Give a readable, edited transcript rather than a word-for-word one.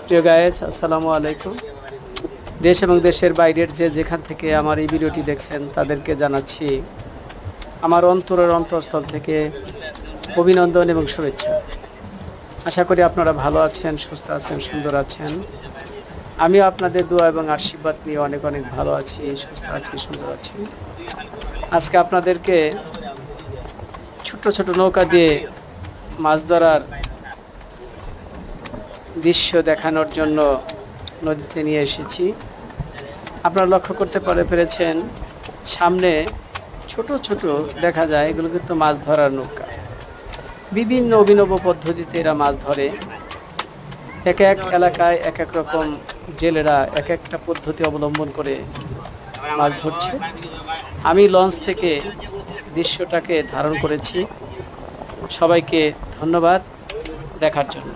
প্রিয় গায়েস, আসসালামু আলাইকুম। দেশ এবং দেশের বাইরের যেখান থেকে আমার এই ভিডিওটি দেখছেন তাদেরকে জানাচ্ছি আমার অন্তরের অন্তঃস্থল থেকে অভিনন্দন এবং শুভেচ্ছা। আশা করি আপনারা ভালো আছেন, সুস্থ আছেন, সুন্দর আছেন। আমিও আপনাদের দোয়া এবং আশীর্বাদ নিয়ে অনেক অনেক ভালো আছি, সুস্থ আছি, সুন্দর আছি। আজকে আপনাদেরকে ছোট ছোট নৌকা দিয়ে মাছ ধরার দৃশ্য দেখানোর জন্য নদীতে নিয়ে এসেছি। আপনারা লক্ষ্য করতে পেরেছেন সামনে ছোট ছোট দেখা যায়, এগুলো কিন্তু মাছ ধরার নৌকা। বিভিন্ন অভিনব পদ্ধতিতে এরা মাছ ধরে। এক এক এলাকায় এক এক রকম জেলেরা এক একটা পদ্ধতি অবলম্বন করে মাছ ধরছে। আমি লঞ্চ থেকে দৃশ্যটাকে ধারণ করেছি। সবাইকে ধন্যবাদ দেখার জন্য।